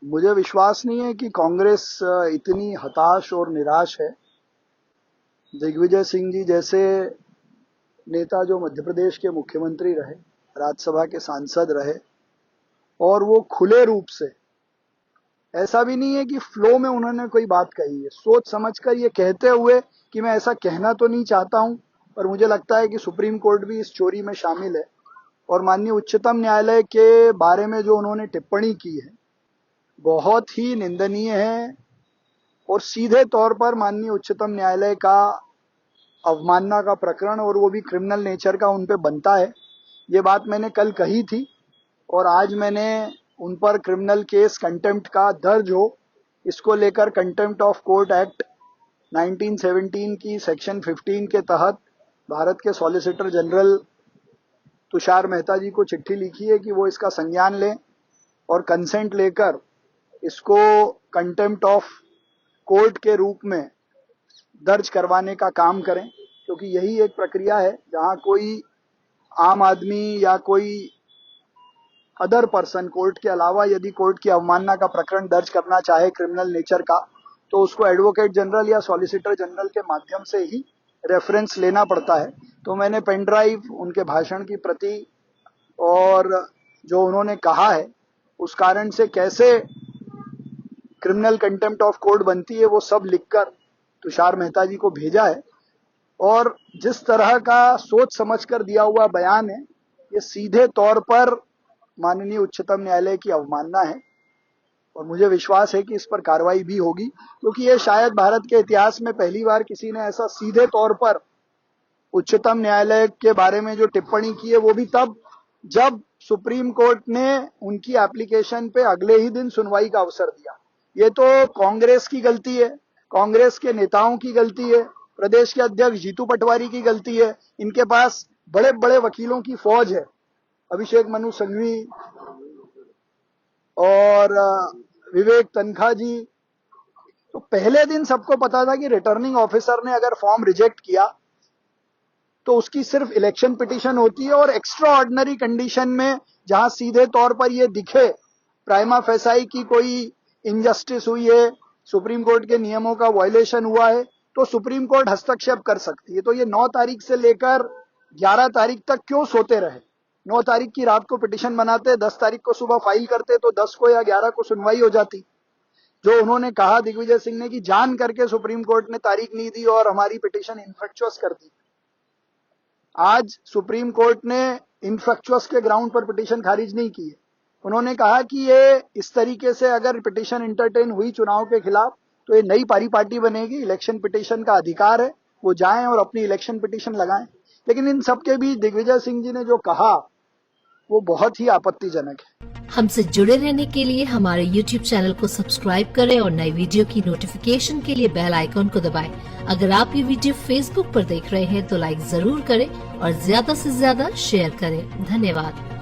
मुझे विश्वास नहीं है कि कांग्रेस इतनी हताश और निराश है। दिग्विजय सिंह जी जैसे नेता जो मध्य प्रदेश के मुख्यमंत्री रहे, राज्यसभा के सांसद रहे, और वो खुले रूप से, ऐसा भी नहीं है कि फ्लो में उन्होंने कोई बात कही है, सोच समझकर ये कहते हुए कि मैं ऐसा कहना तो नहीं चाहता हूं, पर मुझे लगता है कि सुप्रीम कोर्ट भी इस चोरी में शामिल है। और माननीय उच्चतम न्यायालय के बारे में जो उन्होंने टिप्पणी की है बहुत ही निंदनीय है, और सीधे तौर पर माननीय उच्चतम न्यायालय का अवमानना का प्रकरण, और वो भी क्रिमिनल नेचर का, उन पे बनता है। ये बात मैंने कल कही थी, और आज मैंने उन पर क्रिमिनल केस कंटेम्प्ट का दर्ज हो, इसको लेकर कंटेम्प्ट ऑफ कोर्ट एक्ट 1917 की सेक्शन 15 के तहत भारत के सॉलिसिटर जनरल तुषार मेहता जी को चिट्ठी लिखी है कि वो इसका संज्ञान लें और कंसेंट लेकर इसको कंटेम्प्ट ऑफ कोर्ट के रूप में दर्ज करवाने का काम करें, क्योंकि यही एक प्रक्रिया है जहां कोई आम आदमी या कोई अदर पर्सन कोर्ट के अलावा यदि कोर्ट की अवमानना का प्रकरण दर्ज करना चाहे क्रिमिनल नेचर का, तो उसको एडवोकेट जनरल या सॉलिसिटर जनरल के माध्यम से ही रेफरेंस लेना पड़ता है। तो मैंने पेन ड्राइव, उनके भाषण की प्रति और जो उन्होंने कहा है उस कारण से कैसे क्रिमिनल कंटेम्प्ट ऑफ कोर्ट बनती है वो सब लिखकर तुषार मेहता जी को भेजा है। और जिस तरह का सोच समझकर दिया हुआ बयान है, ये सीधे तौर पर माननीय उच्चतम न्यायालय की अवमानना है, और मुझे विश्वास है कि इस पर कार्रवाई भी होगी, क्योंकि ये शायद भारत के इतिहास में पहली बार किसी ने ऐसा सीधे तौर पर उच्चतम न्यायालय के बारे में जो टिप्पणी की है वो भी तब जब सुप्रीम कोर्ट ने उनकी एप्लीकेशन पे अगले ही दिन सुनवाई का अवसर दिया। ये तो कांग्रेस की गलती है, कांग्रेस के नेताओं की गलती है, प्रदेश के अध्यक्ष जीतू पटवारी की गलती है। इनके पास बड़े बड़े वकीलों की फौज है, अभिषेक मनु सिंघवी और विवेक तनखा जी। तो पहले दिन सबको पता था कि रिटर्निंग ऑफिसर ने अगर फॉर्म रिजेक्ट किया तो उसकी सिर्फ इलेक्शन पिटीशन होती है, और एक्स्ट्रा ऑर्डिनरी कंडीशन में जहां सीधे तौर पर यह दिखे प्राइमा फेसाई की कोई इनजस्टिस हुई है, सुप्रीम कोर्ट के नियमों का वायलेशन हुआ है, तो सुप्रीम कोर्ट हस्तक्षेप कर सकती है। तो ये 9 तारीख से लेकर 11 तारीख तक क्यों सोते रहे? 9 तारीख की रात को पिटीशन बनाते, 10 तारीख को सुबह फाइल करते, तो 10 को या 11 को सुनवाई हो जाती। जो उन्होंने कहा दिग्विजय सिंह ने कि जान करके सुप्रीम कोर्ट ने तारीख नहीं दी और हमारी पिटीशन इनफेक्चुअस कर दी। आज सुप्रीम कोर्ट ने इनफेक्चुअस के ग्राउंड पर पिटीशन खारिज नहीं की है। उन्होंने कहा कि ये इस तरीके से अगर पिटीशन इंटरटेन हुई चुनाव के खिलाफ तो ये नई पार्टी बनेगी। इलेक्शन पिटीशन का अधिकार है, वो जाएं और अपनी इलेक्शन पिटीशन लगाएं। लेकिन इन सबके बीच दिग्विजय सिंह जी ने जो कहा वो बहुत ही आपत्तिजनक है। हमसे जुड़े रहने के लिए हमारे YouTube चैनल को सब्सक्राइब करें और नई वीडियो की नोटिफिकेशन के लिए बेल आइकॉन को दबाएं। अगर आप ये वीडियो Facebook पर देख रहे हैं तो लाइक जरूर करें और ज्यादा से ज्यादा शेयर करें। धन्यवाद।